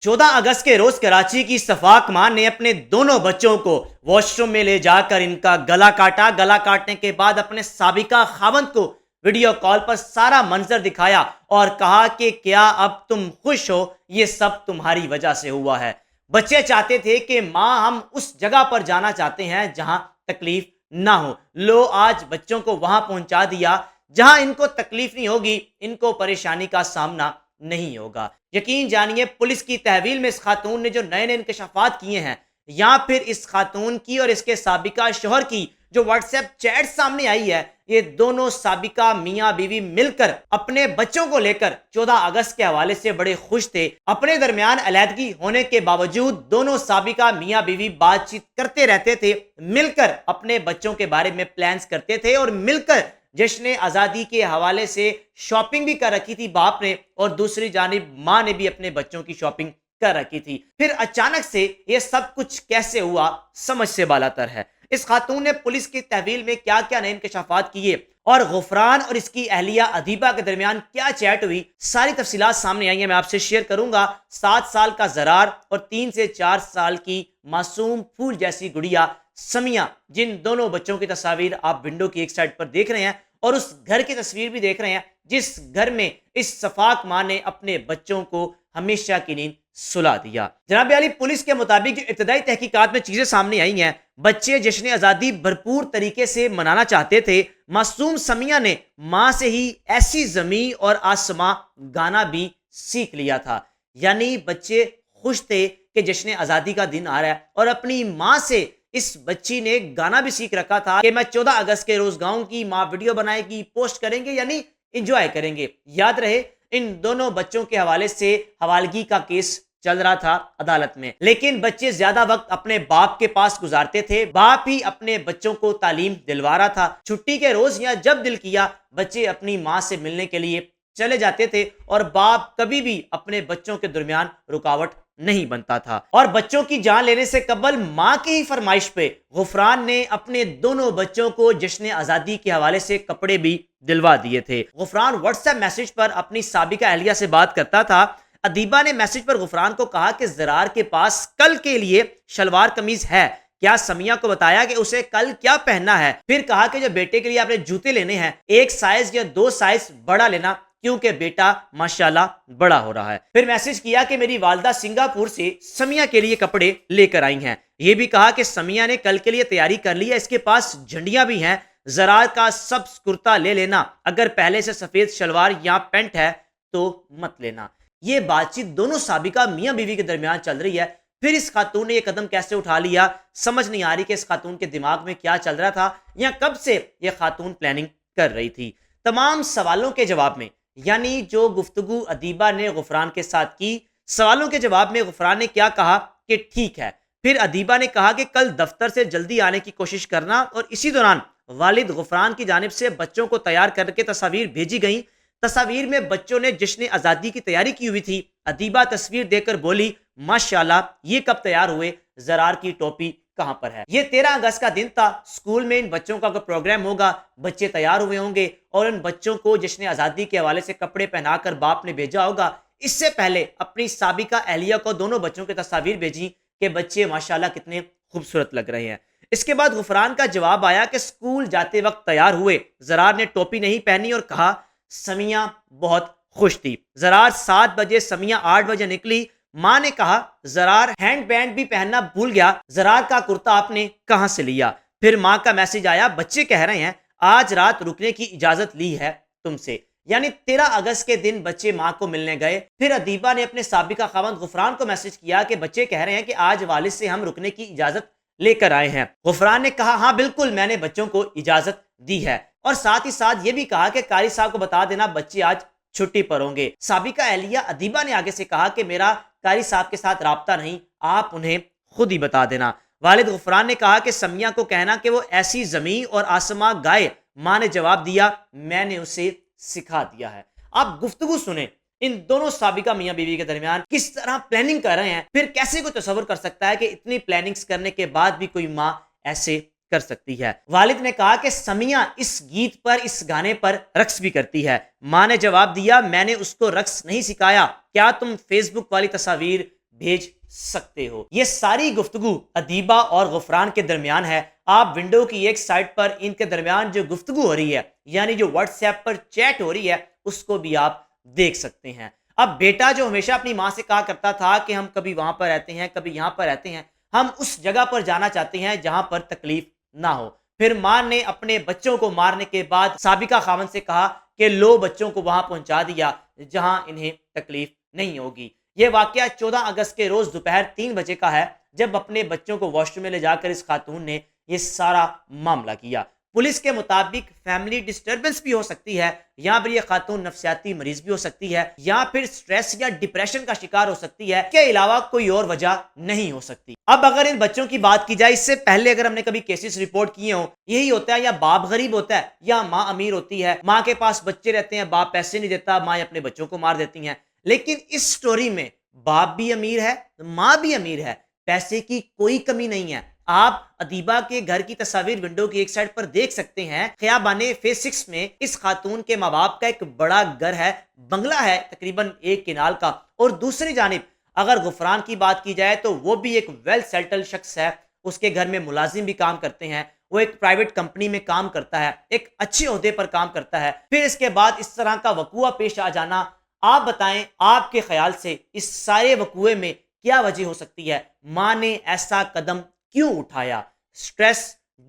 14 اگست کے روز کراچی کی صفاق ماں نے اپنے دونوں بچوں کو واش روم میں لے جا کر ان کا گلا کاٹا. گلا کاٹنے کے بعد اپنے سابقہ خاوند کو ویڈیو کال پر سارا منظر دکھایا اور کہا کہ کیا اب تم خوش ہو, یہ سب تمہاری وجہ سے ہوا ہے. بچے چاہتے تھے کہ ماں ہم اس جگہ پر جانا چاہتے ہیں جہاں تکلیف نہ ہو. لو آج بچوں کو وہاں پہنچا دیا جہاں ان کو تکلیف نہیں ہوگی, ان کو پریشانی کا سامنا نہیں ہوگا. یقین جانیے پولیس کی تحویل میں اس خاتون نے جو نئے نئے انکشافات کیے ہیں, یا پھر اس خاتون کی اور اس کے سابقہ شوہر کی جو واٹس ایپ چیٹ سامنے آئی ہے, یہ دونوں سابقہ میاں بیوی مل کر اپنے بچوں کو لے کر 14 اگست کے حوالے سے بڑے خوش تھے. اپنے درمیان علیحدگی ہونے کے باوجود دونوں سابقہ میاں بیوی بات چیت کرتے رہتے تھے, مل کر اپنے بچوں کے بارے میں پلانز کرتے تھے اور مل کر جشن آزادی کے حوالے سے شاپنگ بھی کر رکھی تھی باپ نے, اور دوسری جانب ماں نے بھی اپنے بچوں کی شاپنگ کر رکھی تھی. پھر اچانک سے یہ سب کچھ کیسے ہوا, سمجھ سے بالاتر ہے. اس خاتون نے پولیس کی تحویل میں کیا کیا نئے انکشافات کیے اور غفران اور اس کی اہلیہ ادیبہ کے درمیان کیا چیٹ ہوئی, ساری تفصیلات سامنے آئی ہیں, میں آپ سے شیئر کروں گا. 7 سال کا زرار اور 3 سے 4 سال کی معصوم پھول جیسی گڑیا سمیہ, جن دونوں بچوں کی تصاویر آپ ونڈو کی ایک سائڈ پر دیکھ رہے ہیں اور اس گھر کی تصویر بھی دیکھ رہے ہیں جس گھر میں اس صفاق ماں نے اپنے بچوں کو ہمیشہ کی نیند سلا دیا. جناب عالی, پولیس کے مطابق جو ابتدائی تحقیقات میں چیزیں سامنے آئی ہیں, بچے جشن آزادی بھرپور طریقے سے منانا چاہتے تھے. معصوم سمیہ نے ماں سے ہی ایسی زمیں اور آسماں گانا بھی سیکھ لیا تھا. یعنی بچے خوش تھے کہ جشن آزادی کا دن آ رہا ہے, اور اپنی ماں سے اس بچی نے گانا بھی سیکھ رکھا تھا کہ میں 14 اگست کے روز گاؤں کی, ماں ویڈیو بنائے گی, پوسٹ کریں گے, یعنی انجوائے کریں گے. یاد رہے ان دونوں بچوں کے حوالے سے حوالگی کا کیس چل رہا تھا عدالت میں, لیکن بچے زیادہ وقت اپنے باپ کے پاس گزارتے تھے. باپ ہی اپنے بچوں کو تعلیم دلوا رہا تھا. چھٹی کے روز یا جب دل کیا بچے اپنی ماں سے ملنے کے لیے چلے جاتے تھے, اور باپ کبھی بھی اپنے بچوں کے درمیان رکاوٹ نہیں بنتا تھا. اور بچوں کی جان لینے سے قبل ماں کی ہی فرمائش پہ غفران نے اپنے دونوں بچوں کو جشن آزادی کے حوالے سے کپڑے بھی دلوا دیے تھے. غفران واٹس ایپ میسج پر اپنی سابقہ اہلیہ سے بات کرتا تھا. ادیبہ نے میسج پر غفران کو کہا کہ زرار کے پاس کل کے لیے شلوار قمیض ہے کیا. سمیہ کو بتایا کہ اسے کل کیا پہننا ہے. پھر کہا کہ جو بیٹے کے لیے آپ نے جوتے لینے ہیں 1 سائز یا 2 سائز بڑا لینا, کیونکہ بیٹا ماشاءاللہ بڑا ہو رہا ہے. پھر میسج کیا کہ میری والدہ سنگاپور سے سمیہ کے لیے کپڑے لے کر آئی ہیں. یہ بھی کہا کہ سمیہ نے کل کے لیے تیاری کر لی ہے, اس کے پاس جھنڈیاں بھی ہیں. زرار کا سبز کرتا لے لینا, اگر پہلے سے سفید شلوار یا پینٹ ہے تو مت لینا. یہ بات چیت دونوں سابقہ میاں بیوی کے درمیان چل رہی ہے. پھر اس خاتون نے یہ قدم کیسے اٹھا لیا, سمجھ نہیں آ رہی کہ اس خاتون کے دماغ میں کیا چل رہا تھا, یا کب سے یہ خاتون پلاننگ کر رہی تھی. تمام سوالوں کے جواب میں, یعنی جو گفتگو ادیبہ نے غفران کے ساتھ کی, سوالوں کے جواب میں غفران نے کیا کہا کہ ٹھیک ہے. پھر ادیبہ نے کہا کہ کل دفتر سے جلدی آنے کی کوشش کرنا, اور اسی دوران والد غفران کی جانب سے بچوں کو تیار کر کے تصاویر بھیجی گئیں. تصاویر میں بچوں نے جشن آزادی کی تیاری کی ہوئی تھی. ادیبہ تصویر دیکھ کر بولی ماشاءاللہ یہ کب تیار ہوئے, زرار کی ٹوپی کہاں پر ہے. یہ 13 اگست کا دن تھا, اسکول میں ان بچوں کا کوئی پروگرام ہوگا, بچے تیار ہوئے ہوں گے اور ان بچوں کو جشن آزادی کے حوالے سے کپڑے پہنا کر باپ نے بھیجا ہوگا. اس سے پہلے اپنی سابقہ اہلیہ کو دونوں بچوں کی تصاویر بھیجی کہ بچے ماشاءاللہ کتنے خوبصورت لگ رہے ہیں. اس کے بعد غفران کا جواب آیا کہ اسکول جاتے وقت تیار ہوئے. زرار نے ٹوپی نہیں پہنی اور کہا سمیہ بہت خوش تھی. زرار 7 بجے, سمیہ 8 بجے نکلی. ماں نے کہا زرار ہینڈ بینڈ بھی پہننا بھول گیا, زرار کا کرتا آپ نے کہاں سے لیا. پھر ماں کا میسج آیا, بچے کہہ رہے ہیں آج رات رکنے کی اجازت لی ہے تم سے. یعنی 13 اگست کے دن بچے ماں کو ملنے گئے. پھر ادیبہ نے اپنے سابقہ خاوند غفران کو میسج کیا کہ بچے کہہ رہے ہیں کہ آج والد سے ہم رکنے کی اجازت لے کر آئے ہیں. غفران نے کہا ہاں بالکل میں نے بچوں کو اجازت دی ہے, اور ساتھ ہی ساتھ یہ بھی کہا کہ قاری صاحب کو بتا دینا بچے آج چھٹی پر ہوں گے. سابقہ اہلیہ ادیبہ نے آگے سے کہا کہ میرا قاری صاحب کے ساتھ رابطہ نہیں, آپ انہیں خود ہی بتا دینا. والد غفران نے کہا کہ سمیہ کو کہنا کہ وہ ایسی زمین اور آسماں گائے. ماں نے جواب دیا میں نے اسے سکھا دیا ہے. آپ گفتگو سنیں ان دونوں سابقہ میاں بیوی کے درمیان کس طرح پلاننگ کر رہے ہیں. پھر کیسے کوئی تصور کر سکتا ہے کہ اتنی پلاننگز کرنے کے بعد بھی کوئی ماں ایسے کر سکتی ہے. والد نے کہا کہ سمیہ اس گیت پر, اس گانے پر رقص بھی کرتی ہے. ماں نے جواب دیا میں نے اس کو رقص نہیں سکھایا, کیا تم فیس بک والی تصاویر بھیج سکتے ہو۔ یہ ساری گفتگو ادیبہ اور غفران کے درمیان ہے۔ آپ ونڈو کی ایک سائڈ پر ان کے درمیان جو گفتگو ہو رہی ہے، یعنی جو واٹس ایپ پر چیٹ ہو رہی ہے، اس کو بھی آپ دیکھ سکتے ہیں۔ اب بیٹا جو ہمیشہ اپنی ماں سے کہا کرتا تھا کہ ہم کبھی وہاں پر رہتے ہیں، کبھی یہاں پر رہتے ہیں، ہم اس جگہ پر جانا چاہتے ہیں جہاں پر تکلیف نہ ہو۔ پھر ماں نے اپنے بچوں کو مارنے کے بعد سابقہ خاوند سے کہا کہ لو بچوں کو وہاں پہنچا دیا جہاں انہیں تکلیف نہیں ہوگی۔ یہ واقعہ 14 اگست کے روز دوپہر 3 بجے کا ہے، جب اپنے بچوں کو واش روم میں لے جا کر اس خاتون نے یہ سارا معاملہ کیا۔ پولیس کے مطابق فیملی ڈسٹربنس بھی ہو سکتی ہے، یا پھر یہ خاتون نفسیاتی مریض بھی ہو سکتی ہے، یا پھر سٹریس یا ڈپریشن کا شکار ہو سکتی ہے، کے علاوہ کوئی اور وجہ نہیں ہو سکتی۔ اب اگر ان بچوں کی بات کی جائے، اس سے پہلے اگر ہم نے کبھی کیسز رپورٹ کیے ہوں، یہی ہوتا ہے، یا باپ غریب ہوتا ہے یا ماں امیر ہوتی ہے، ماں کے پاس بچے رہتے ہیں، باپ پیسے نہیں دیتا، ماں اپنے بچوں کو مار دیتی ہیں۔ لیکن اس سٹوری میں باپ بھی امیر ہے، ماں بھی امیر ہے، پیسے کی کوئی کمی نہیں ہے۔ آپ ادیبہ کے گھر کی تصاویر ونڈو کی ایک سائڈ پر دیکھ سکتے ہیں۔ خیابانے فیس 6 میں اس خاتون کے ماں باپ کا ایک بڑا گھر ہے، بنگلہ ہے تقریباً 1 کنال کا، اور دوسری جانب اگر غفران کی بات کی جائے تو وہ بھی ایک ویل سیٹل شخص ہے، اس کے گھر میں ملازم بھی کام کرتے ہیں، وہ ایک پرائیویٹ کمپنی میں کام کرتا ہے، ایک اچھے عہدے پر کام کرتا ہے۔ پھر اس کے بعد اس طرح کا وقوع پیش آ جانا، آپ بتائیں آپ کے خیال سے اس سارے وقوعے میں کیا وجہ ہو سکتی ہے؟ ماں نے ایسا قدم کیوں اٹھایا؟ سٹریس،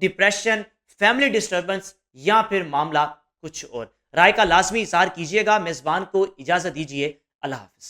ڈپریشن، فیملی ڈسٹربنس، یا پھر معاملہ کچھ اور؟ رائے کا لازمی اظہار کیجیے گا۔ میزبان کو اجازت دیجیے، اللہ حافظ۔